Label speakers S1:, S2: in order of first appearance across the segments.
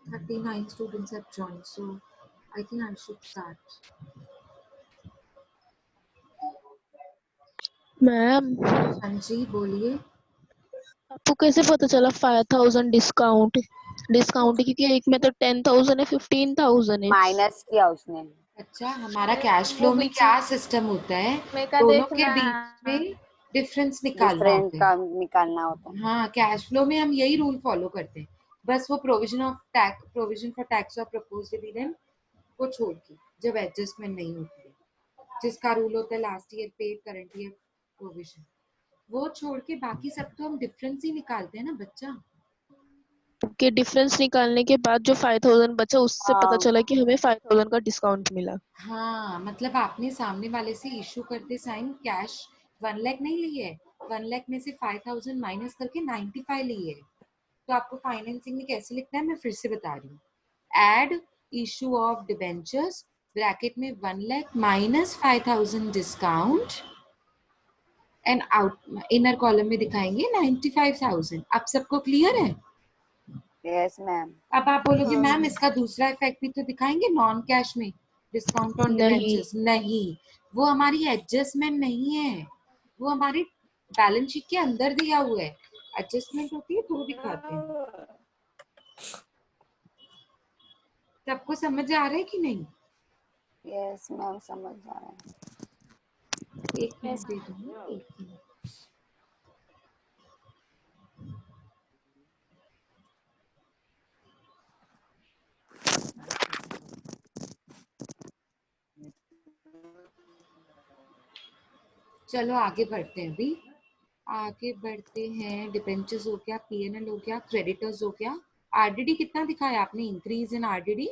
S1: 39 students have joined, so I think I should start.
S2: Ma'am
S1: हाँ जी, बोलिए।
S2: आपको कैसे पता चला 5000 डिस्काउंट क्योंकि एक में तो 10,000 है 15,000 है।
S3: माइनस किया उसने।
S1: अच्छा, हमारा कैश फ्लो में क्या सिस्टम होता है, दोनों के बीच में डिफरेंस निकालना
S3: डिफरेंट
S1: होता
S3: का
S1: है।
S3: निकालना होता है।
S1: हाँ, कैश फ्लो में हम यही रूल फॉलो करते हैं, बस वो प्रोविजन फॉर टैक्स और प्रपोज्ड डिविडेंड को छोड़ के, जब एडजस्टमेंट नहीं होती है, जिसका रूल होता है last year paid current year provision, वो छोड़ के बाकी सब तो हम डिफरेंस ही निकालते हैं ना बच्चा।
S2: के डिफरेंस निकालने के बाद जो 5,000 बचा उससे पता चला कि हमें 5,000 का डिस्काउंट मिला।
S1: हाँ, मतलब आपने सामने वाले से इशू करते साइन कैश 1 लाख नहीं ली है, 1 लाख में से 5,000 माइनस करके 95 ली है। तो आपको फाइनेंसिंग में कैसे लिखना है मैं फिर से बता रही हूँ। Add issue of debentures bracket में 1 lakh minus 5,000 discount and out inner column में दिखाएंगे 95,000। अब सबको क्लियर है?
S3: Yes ma'am.
S1: अब आप बोलोगे मैम इसका दूसरा इफेक्ट भी तो दिखाएंगे नॉन कैश में, डिस्काउंट ऑन डिबेंचर्स। नहीं, वो हमारी एडजस्टमेंट नहीं है, वो हमारी बैलेंस शीट के अंदर दिया हुआ है। एडजस्टमेंट होती है तो दिखाते हैं। सबको समझ आ रहा है कि नहीं?
S3: यस मैम, समझ आ रहा है।
S1: एक मिनट दे दो, एक मिनट। चलो आगे बढ़ते हैं। अभी आगे बढ़ते हैं। डिबेंचर्स हो गया, पीएनएल हो गया, क्रेडिटर्स हो गया। आरडीडी कितना दिखाया आपने? Increase in RDD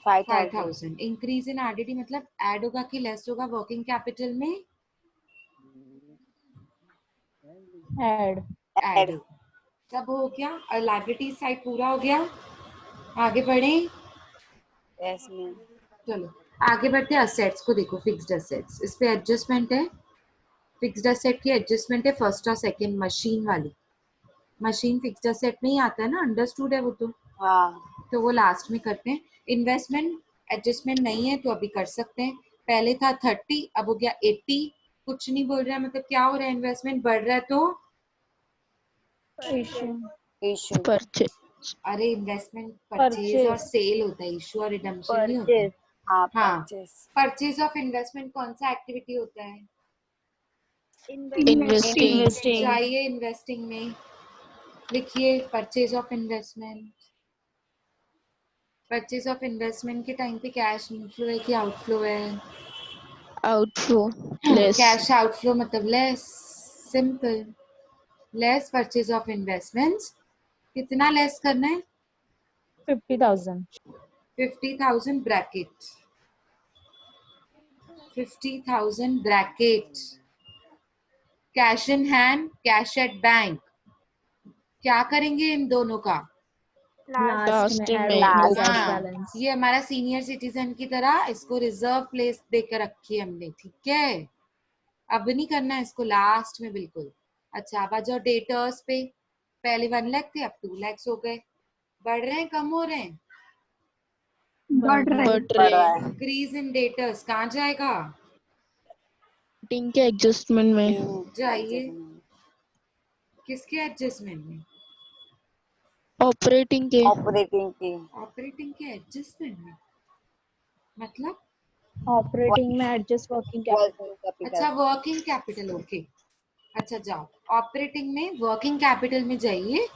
S1: 5,000। Increase in RDD मतलब ऐड होगा कि लेस होगा वर्किंग कैपिटल में? ऐड होगा। सब हो गया और लायबिलिटी साइड पूरा हो गया। आगे बढ़े।
S3: Yes ma'am.
S1: चलो आगे बढ़ते हैं। असेट्स को देखो, फिक्स्ड असेट्स, इस पे एडजस्टमेंट है। फिक्स्ड असेट की एडजस्टमेंट है फर्स्ट और सेकंड, मशीन वाली। मशीन फिक्स्ड असेट में ही आता है ना, अंडरस्टूड है वो तो।
S3: हाँ,
S1: तो वो लास्ट में करते हैं। इन्वेस्टमेंट एडजस्टमेंट नहीं है तो अभी कर सकते हैं। पहले था 30, अब हो गया 80। कुछ नहीं बोल रहा है, मतलब क्या हो रहा है? इन्वेस्टमेंट बढ़ रहा है तो
S3: इशू।
S2: परचेज।
S1: अरे इन्वेस्टमेंट परचेज और सेल होता है, इशू और रिडम्पशन नहीं होता है।
S3: हाँ,
S1: हाँ,
S3: परचेस।
S1: परचेज ऑफ इन्वेस्टमेंट कौन सा एक्टिविटी होता है?
S2: इन्वेस्टिंग।
S1: जाइए इन्वेस्टिंग में लिखिए purchase of investment. Purchase of investment के टाइम पे कैश इनफ्लो है कि आउटफ्लो है?
S2: Outflow less.
S1: कैश आउटफ्लो मतलब less. Simple. Less purchase of investments. कितना लेस करना है? 50,000 bracket. 50,000 bracket. Cash in hand, cash at bank. क्या करेंगे इन दोनों का?
S2: लास्ट में
S1: हाँ, ये हमारा सीनियर सिटीजन की तरह इसको रिजर्व प्लेस देकर रखी है हमने, ठीक है? अब नहीं करना है इसको, लास्ट में बिल्कुल। अच्छा, अब आ जाओ डेटर्स पे। पहले 1 लाख थे, अब 2 लाख हो गए। बढ़ रहे हैं कम हो रहे हैं?
S2: बढ़
S3: बढ़
S2: रहे।
S3: रहा है।
S1: इंक्रीज इन डेटर्स कहाँ जाएगा?
S2: टिंग के एडजस्टमेंट में।
S1: जाइए किसके एडजस्टमेंट में?
S2: ऑपरेटिंग के।
S3: ऑपरेटिंग की।
S1: ऑपरेटिंग के एडजस्टमेंट में मतलब?
S4: ऑपरेटिंग में एडजस्ट वर्किंग कैपिटल।
S1: अच्छा, वर्किंग कैपिटल, ओके। अच्छा जाओ ऑपरेटिंग में वर्किंग कैपिटल में जाइए।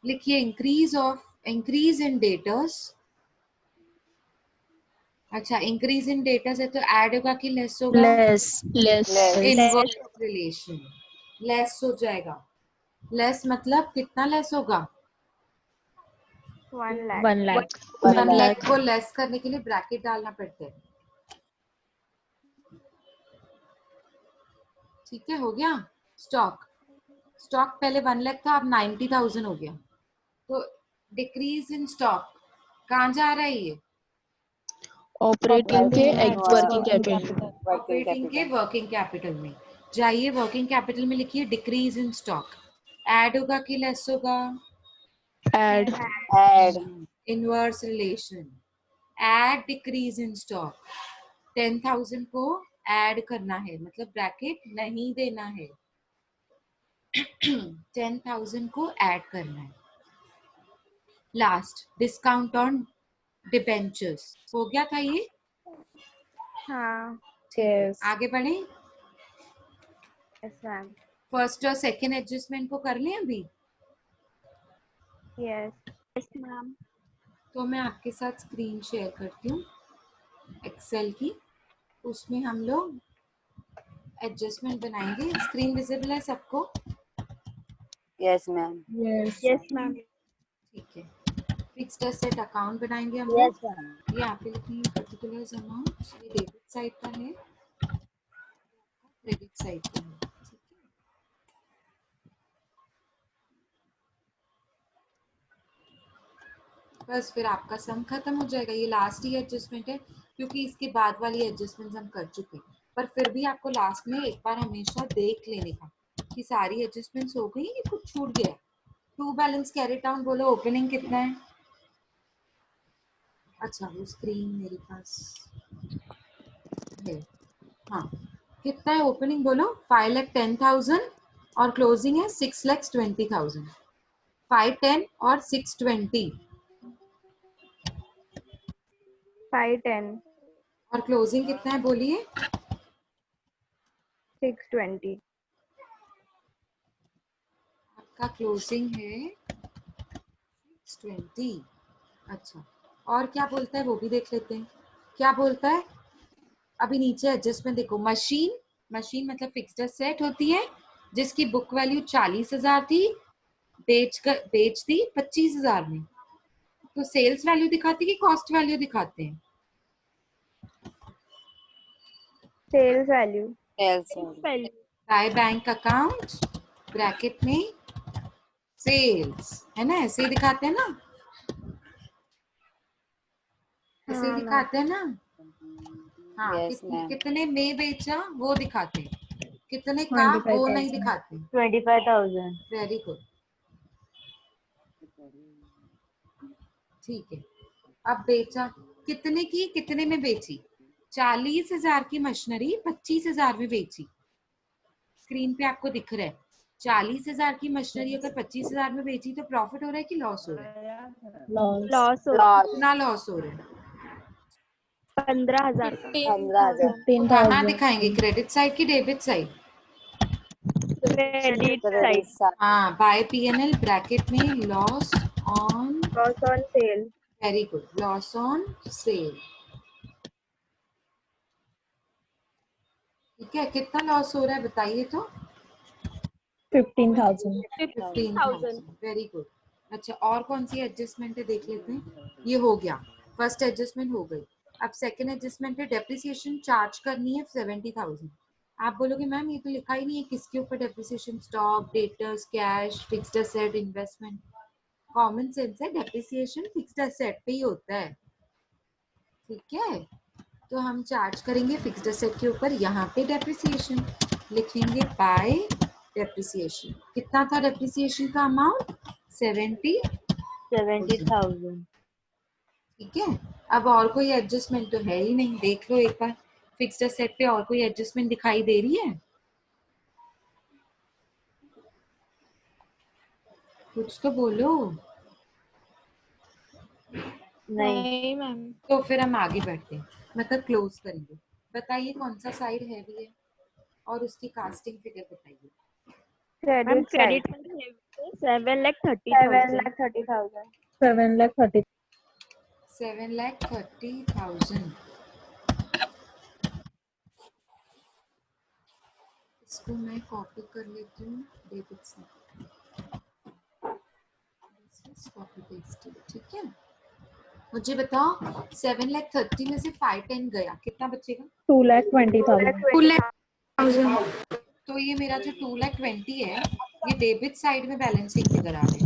S1: लिखिए इंक्रीज इन डेटर्स। अच्छा, इंक्रीज इन डेटर्स है तो ऐड होगा कि लेस होगा?
S2: लेस।
S1: इनवर्स रिलेशन, लेस हो जाएगा। लेस मतलब कितना लेस होगा?
S4: 1 लाख।
S1: 1 लाख को लेस करने के लिए ब्रैकेट डालना पड़ता है। ठीक है, हो गया। स्टॉक पहले 1 लाख था, अब 90,000 हो गया। तो डिक्रीज इन स्टॉक कहाँ जा रहा है ये?
S2: ऑपरेटिंग के वर्किंग कैपिटल।
S1: ऑपरेटिंग के वर्किंग कैपिटल में। जाइए वर्किंग कैपिटल में लिखिए डिक्रीज इन स्टॉक। ऐड होगा कि लेस होगा?
S2: Add.
S3: Add.
S1: Inverse relation, add decrease in stock. 10,000 को ऐड करना है, मतलब ब्रैकेट नहीं देना है। 10,000 को ऐड करना है। लास्ट डिस्काउंट ऑन डिबेंचर्स हो गया था ये।
S4: हाँ
S1: ठीक है,
S4: yes
S1: आगे बढ़े।
S4: yes ma'am
S1: फर्स्ट और सेकंड एडजस्टमेंट को कर लें अभी।
S4: yes ma'am
S1: तो मैं आपके साथ स्क्रीन शेयर करती हूँ एक्सेल की, उसमें हम लोग एडजस्टमेंट बनाएंगे। स्क्रीन विजिबल है सबको?
S3: Yes, ma'am.
S4: yes ma'am
S1: ठीक है, फिक्स्ड एसेट अकाउंट बनाएंगे हम
S3: Yes,
S1: लोग।
S3: ma'am.
S1: ये आप ही लिखेंगे पर्टिकुलर्स अमाउंट, ये डेबिट साइड का है, क्रेडिट साइड का है। ठीक है, बस फिर आपका सम खत्म हो जाएगा। ये लास्ट ही एडजस्टमेंट है, क्योंकि इसके बाद वाली एडजस्टमेंट हम कर चुके हैं। पर फिर भी आपको लास्ट में एक बार हमेशा देख लेने का कि सारी एडजस्टमेंट्स हो गई या कुछ छूट गया। टू बैलेंस कैरी डाउन बोलो, ओपनिंग कितना है? अच्छा वो स्क्रीन मेरे पास है। हाँ, कितना है ओपनिंग बोलो? 5,10,000 और क्लोजिंग है 6,20,000। 510 और 620
S4: 510
S1: और क्लोजिंग कितना है बोलिए?
S4: 620
S1: आपका क्लोजिंग है 620। अच्छा, और क्या बोलता है वो भी देख लेते हैं। क्या बोलता है? अभी नीचे एडजस्टमेंट देखो। मशीन, मशीन मतलब फिक्स्ड एसेट होती है जिसकी बुक वैल्यू 40,000 थी, बेच दी 25,000 में। तो सेल्स वैल्यू दिखाती कि कॉस्ट वैल्यू दिखाते हैं?
S4: sales value
S3: Sales value.
S1: By bank account bracket में सेल्स, है ना? ऐसे ही दिखाते हैं ना, ऐसे ही
S4: हाँ
S1: दिखाते हैं ना। हाँ,
S3: Yes, ma'am.
S1: कितने में बेचा वो दिखाते हैं, कितने का वो नहीं
S4: 25,000
S1: दिखाते।
S3: 25,000.
S1: वेरी गुड, ठीक है। अब बेचा कितने की, कितने में बेची? 40,000 की मशीनरी 25,000 में बेची। स्क्रीन पे आपको दिख रहा है 40,000 की मशीनरी अगर 25,000 में बेची तो प्रॉफिट हो रहा है कि लॉस हो रहा है?
S4: loss
S3: Loss.
S1: कितना लॉस हो रहा है?
S4: 15,000 का
S3: 15,000.
S1: तो कहाँ दिखाएंगे, क्रेडिट साइड की debit side?
S4: credit
S3: Credit
S4: side
S3: side.
S1: हाँ, बाय पीएनएल ब्रैकेट में loss on,
S4: loss on sale
S1: very good, loss on cell. ठीक है, कितना लॉस हो रहा है बताइए तो?
S4: 15,000
S1: 15,000, वेरी गुड। अच्छा, और कौन सी एडजस्टमेंट है देख लेते हैं। ये हो गया, फर्स्ट एडजस्टमेंट हो गई। अब सेकंड एडजस्टमेंट है, डेप्रिसिएशन चार्ज करनी है 70,000। आप बोलोगे मैम ये तो लिखा ही नहीं है किसके ऊपर depreciation, stock, debtors, cash, fixed asset, investment. Common sense है, डेप्रिसिएशन फिक्स्ड एसेट पे ही होता है। ठीक है, तो हम चार्ज करेंगे फिक्स्ड एसेट के ऊपर, यहाँ पे डेप्रिसिएशन लिखेंगे बाय डेप्रिसिएशन। कितना था डेप्रिसिएशन का अमाउंट?
S3: 70,000.
S1: ठीक है, अब और कोई एडजस्टमेंट तो है ही नहीं, देख लो एक बार फिक्स्ड एसेट पे और कोई एडजस्टमेंट दिखाई दे रही है? कुछ तो बोलो।
S3: नहीं.
S2: मैम।
S1: तो फिर हम आगे बढ़ते हैं, मतलब क्लोज करेंगे। बताइए कौन सा साइड हैवी है और उसकी कास्टिंग फिगर बताइए।
S2: Ma'am
S4: credit side
S2: credit 7,30,000
S4: 7,30,000
S1: 7,30,000। इसको मैं कॉपी कर लेती हूँ डेबिट से, कॉपी पेस्ट। ठीक है, मुझे बताओ 7,30,000 में से 510 गया, कितना बचेगा?
S4: 2,20,000
S1: 2,00,000। तो ये मेरा जो 2,20,000 है, ये डेबिट साइड में बैलेंसिंग फिगर आ रहा है।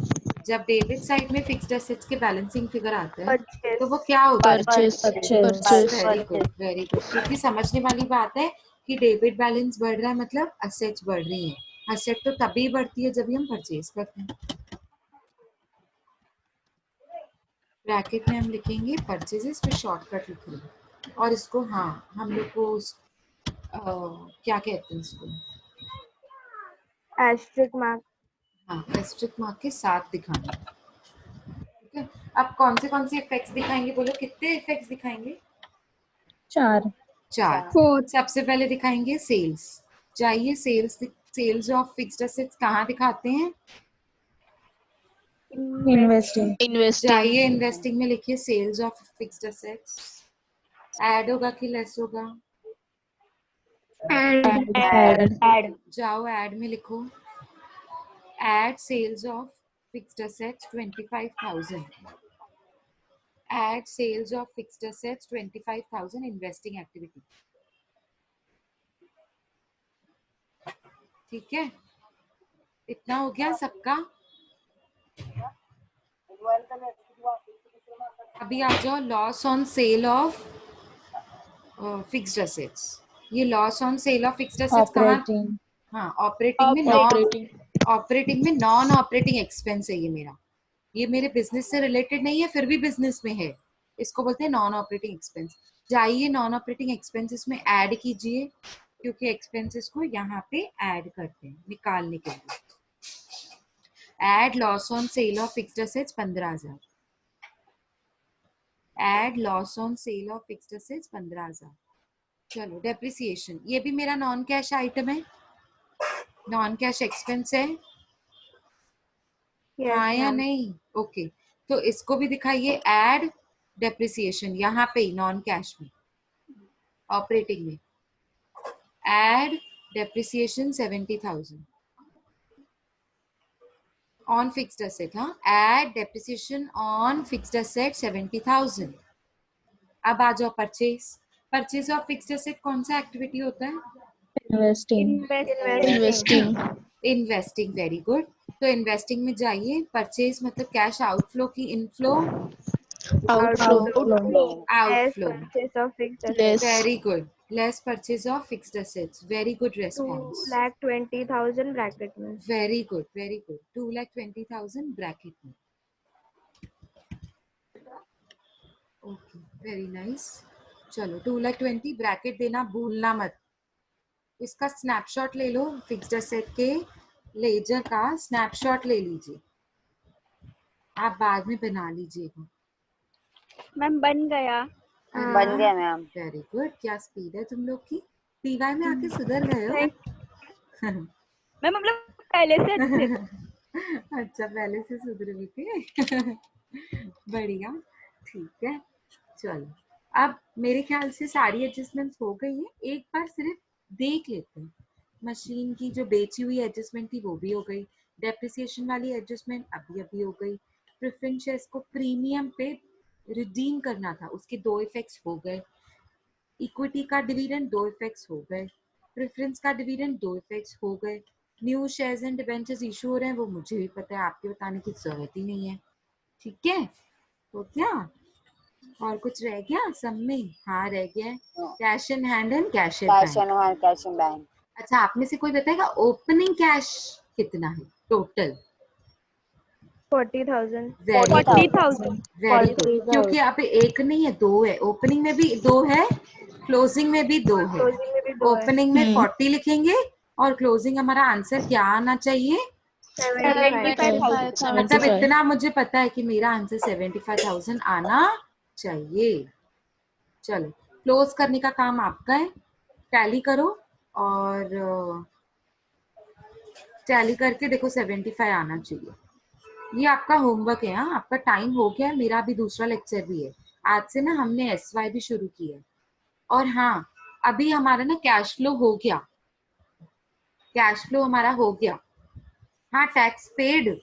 S1: जब डेबिट साइड में फिक्स्ड एसेट्स के बैलेंसिंग फिगर आता है तो वो क्या होता है?
S2: Purchase
S1: very good, very good. क्योंकि समझने वाली बात है कि डेबिट बैलेंस बढ़ रहा है मतलब असेट्स बढ़ रही हैं। असेट तो तभी बढ़ती है जब भी हम परचेज करते हैं। ब्रैकेट में हम लिखेंगे परचेजेस, फिर शॉर्टकट लिखेंगे और इसको हाँ हम लोग को क्या कहते हैं इसको,
S3: एस्ट्रिक मार्क।
S1: हाँ एस्टेरिस्क मार्क के साथ दिखाना। ठीक है, अब कौन से इफेक्ट्स दिखाएंगे, बोलो कितने इफेक्ट्स दिखाएंगे?
S4: 4
S1: चार।
S4: 4
S1: सबसे पहले दिखाएंगे सेल्स। जाइए सेल्स ऑफ फिक्स्ड असेट्स कहाँ दिखाते हैं?
S4: इन्वेस्टिंग
S2: इन्वेस्टिंग
S1: जाइए इन्वेस्टिंग में लिखिए sales of fixed assets. Add होगा कि लेस होगा?
S3: ऐड।
S1: जाओ ऐड में लिखो, add sales of fixed assets 25,000। Add sales of fixed assets 25,000 investing activity. ठीक है, इतना हो गया सबका। अभी आ जाओ loss on sale of fixed assets. ये loss on sale of fixed assets कहाँ?
S4: ऑपरेटिंग
S1: हाँ ऑपरेटिंग में नॉन ऑपरेटिंग एक्सपेंस है ये मेरा। ये मेरे बिजनेस से रिलेटेड नहीं है फिर भी बिजनेस में है, इसको बोलते हैं नॉन ऑपरेटिंग एक्सपेंस। जाइए नॉन ऑपरेटिंग एक्सपेंसेस में ऐड कीजिए, क्योंकि एक्सपेंसेस को यहाँ पे ऐड करते हैं निकालने के लिए। Add loss on sale of fixed assets 15,000। Add loss on sale of fixed assets 15,000। चलो डेप्रिसिएशन, ये भी मेरा नॉन कैश आइटम है, नॉन कैश एक्सपेंस है। हाँ या नहीं? ओके, तो इसको भी दिखाइए ऐड डेप्रिसिएशन, यहाँ पे ही नॉन कैश में ऑपरेटिंग में। Add depreciation 70,000 on fixed asset. हाँ add depreciation on fixed asset 70,000। अब आ जाओ परचेज ऑफ फिक्स्ड असेट कौन सा एक्टिविटी होता है?
S4: Investing
S1: investing. Very good. तो इन्वेस्टिंग में जाइए, परचेज मतलब कैश आउटफ्लो की inflow outflow.
S2: Less
S1: very good, less purchase of fixed assets. Very good response.
S3: 2,20,000 bracket में।
S1: वेरी गुड 2,20,000 ब्रैकेट में। Okay very nice. चलो 2,20,000 ब्रैकेट देना भूलना मत। इसका स्नैपशॉट ले लो, फिक्स्ड असेट के लेजर का स्नैपशॉट ले लीजिए, आप बाद में बना लीजिएगा।
S3: मैम बन गया।
S5: बन गया मैम।
S1: वेरी गुड, क्या स्पीड है तुम लोग की। टीवाई में आके सुधर गए हो।
S3: मैम हम लोग पहले से अच्छे थे।
S1: अच्छा पहले से सुधर भी थे। बढ़िया, ठीक है। चलो अब मेरे ख्याल से सारी एडजस्टमेंट्स हो गई हैं, एक बार सिर्फ देख लेते हैं। मशीन की जो बेची हुई एडजस्टमेंट थी वो भी हो गई, डेप्रिसिएशन वाली एडजस्टमेंट अभी हो गई, प्रेफरेंस शेयर्स को प्रीमियम पे रिडीम करना था उसके 2 इफेक्ट्स हो गए, इक्विटी का डिविडेंड 2 इफेक्ट्स हो गए, प्रेफरेंस का डिविडेंड 2 इफेक्ट्स हो गए, new shares and debentures issue हो रहे हैं वो मुझे भी पता है, आपके बताने की जरूरत ही नहीं है। ठीक है, तो क्या और कुछ रह गया सब में? हाँ रह गया, cash in hand and cash at
S5: cash
S1: bank.
S5: And hand, cash in bank.
S1: अच्छा आप में से कोई बताएगा ओपनिंग कैश कितना है total?
S3: 40,000।
S1: Very good
S3: 40,000।
S1: Very good, क्योंकि यहाँ पे एक नहीं है 2 है, ओपनिंग में भी 2 है, क्लोजिंग में भी 2 है।
S3: क्लोजिंग में भी 2 है।
S1: ओपनिंग में 40 लिखेंगे और क्लोजिंग हमारा आंसर क्या आना चाहिए?
S3: 75,000।
S1: मतलब इतना मुझे पता है कि मेरा आंसर 75,000 आना चाहिए। चलो क्लोज करने का काम आपका है, टैली करो और टैली करके देखो 75 आना चाहिए। ये आपका होमवर्क है। हाँ आपका टाइम हो गया है, मेरा भी दूसरा लेक्चर भी है आज से ना, हमने SY भी शुरू किया है। और हाँ अभी हमारा ना कैश फ्लो हो गया, कैश फ्लो हमारा हो गया। हाँ टैक्स पेड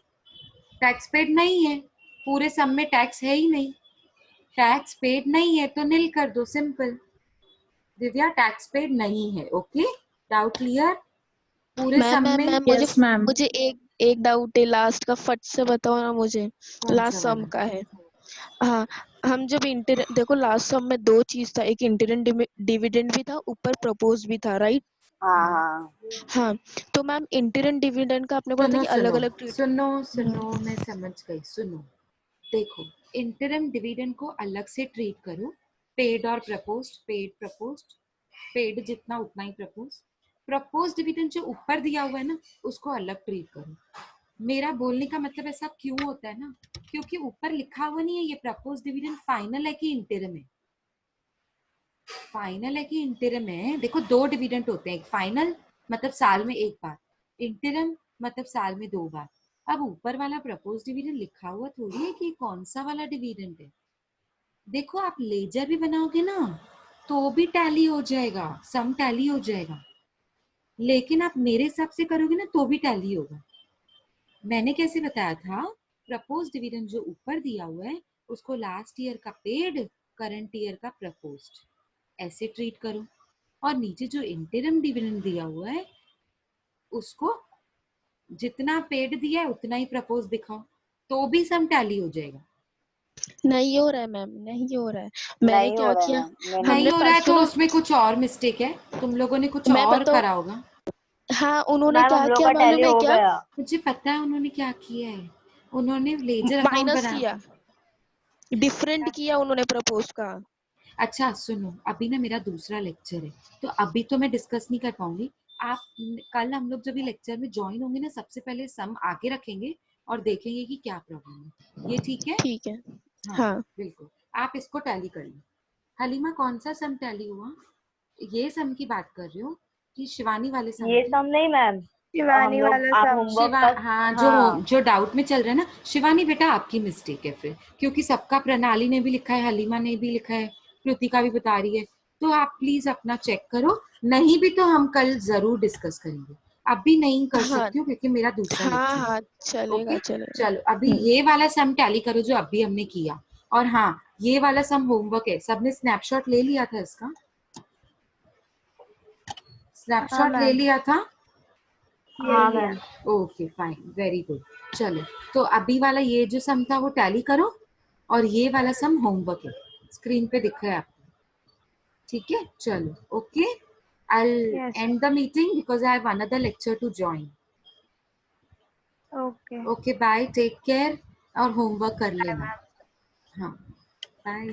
S1: नहीं है, पूरे सम में टैक्स है ही नहीं, टैक्स पेड नहीं है तो नील कर दो, सिंपल। दिव्या टैक्स पेड नहीं है, ओके, डाउट क्लियर? पूरे सम में
S4: यस मैम
S2: मुझे एक डाउट है, लास्ट का फट से बताओ ना मुझे।
S1: कौन
S2: लास्ट
S1: सा
S2: सम
S1: वाला?
S2: का है। हाँ हम जब इंटर देखो लास्ट सम में दो चीज था, एक इंटरन डिविडेंड भी था, ऊपर प्रपोज भी था, राइट?
S5: हाँ हाँ
S2: हाँ, तो मैम इंटरन डिविडेंड का आपने बोला था
S1: सुनो
S2: कि अलग
S1: सुनो
S2: अलग ट्रीट।
S1: सुनो सुनो, मैं समझ गई, सुनो। देखो, इंटरम डिविडेंड को अलग से ट्रीट करो, पेड और प्रपोज्ड, पेड प्रपोज्ड, पेड जितना उतना ही प्रपोज। प्रपोज डिविडेंड जो ऊपर दिया हुआ है ना, उसको अलग ट्रीट करो। मेरा बोलने का मतलब ऐसा क्यों होता है ना, क्योंकि ऊपर लिखा हुआ नहीं है ये प्रपोज डिविडेंड फाइनल है कि इंटरम है। फाइनल है कि इंटरम है। देखो, दो डिविडेंड होते हैं, एक फाइनल मतलब साल में एक बार, इंटरम मतलब साल में दो बार। अब ऊपर वाला प्रपोज डिविडेंड लिखा हुआ थोड़ी है कि कौन सा वाला डिविडेंड है। देखो, आप लेजर भी बनाओगे ना तो भी टैली हो जाएगा, सम टैली हो जाएगा, लेकिन आप मेरे हिसाब से करोगे ना तो भी टैली होगा। मैंने कैसे बताया था, प्रपोज डिविडेंड जो ऊपर दिया हुआ है उसको लास्ट ईयर का पेड, करंट ईयर का प्रपोज्ड, ऐसे ट्रीट करो। और नीचे जो इंटरम डिविडेंड दिया हुआ है उसको जितना पेड दिया है उतना ही प्रपोज दिखाओ, तो भी सम टैली हो जाएगा।
S2: नहीं हो रहा है मैम, नहीं हो रहा है। मैंने
S5: नहीं हो
S2: क्या
S5: रहा है
S2: किया,
S5: मैम, मैंने
S1: नहीं
S2: हमने
S1: हो रहा है
S2: फर्स्ट
S1: तो
S2: सुनो,
S1: उसमें कुछ और मिस्टेक है, तुम लोगों ने कुछ
S2: मैं
S1: और
S2: बताऊं।
S1: करा होगा।
S2: हाँ, उन्होंने
S3: मैम
S2: क्या
S3: हम लोग
S2: किया
S3: का टैली
S2: मालूम है
S3: हो
S2: क्या?
S3: गया।
S1: मुझे पता है उन्होंने क्या किया है, उन्होंने लेजर अकाउंट
S2: माइनस
S1: बनाया
S2: किया,
S1: था।
S2: डिफरेंट किया उन्होंने प्रपोज का।
S1: अच्छा सुनो, अभी ना मेरा दूसरा लेक्चर है तो अभी तो मैं डिस्कस नहीं कर पाऊंगी। आप कल हम लोग जब भी लेक्चर में ज्वाइन होंगे ना, सबसे पहले सम आगे रखेंगे और देखेंगे कि क्या प्रॉब्लम है। ये ठीक है?
S2: ठीक है।
S1: हाँ
S2: हाँ,
S1: बिल्कुल, आप इसको टैली कर लो। हलीमा, कौन सा सम टैली हुआ? ये सम की बात कर रही हो कि शिवानी वाले सम
S3: ये
S1: की?
S3: सम नहीं मैम, हम
S4: शिवानी
S3: लोग
S4: वाला
S3: आप
S4: सब।
S3: होमवर्क
S1: शिवा,
S3: का।
S1: हाँ, जो
S3: हाँ
S1: जो डाउट में चल रहा है ना, शिवानी बेटा आपकी मिस्टेक है फिर, क्योंकि सबका प्रणाली ने भी लिखा है, हलीमा ने भी लिखा है, कृतिका भी बता रही है। तो आप प्लीज अपना चेक करो, नहीं भी तो हम कल जरूर डिस्कस करेंगे। अभी नहीं कर
S2: हाँ,
S1: सकती हूँ क्योंकि मेरा दूसरा
S2: हाँ,
S1: लेक्चर है।
S2: हाँ, चलेगा
S1: ओके,
S2: चलेगा।
S1: चलो अभी ये वाला सम टैली करो जो अभी हमने किया। और हाँ, ये वाला सम होमवर्क है, सबने स्नैपशॉट ले लिया था इसका?
S4: हाँ
S1: स्नैपशॉट ले
S4: मैम,
S1: लिया था?
S4: ले
S3: हाँ
S4: लिया।
S3: Ma'am.
S1: Okay fine, very good. चलो, तो अभी वाला ये जो सम था वो टैली करो, और ये वाला सम होमवर्क है, स्क्रीन पे दिख रहा है आपको। ठीक है, चलो, okay. I'll
S4: yes.
S1: end the meeting because I have another lecture to join.
S4: Okay.
S1: Okay, bye, take care, और होमवर्क कर लेना। हाँ, बाय।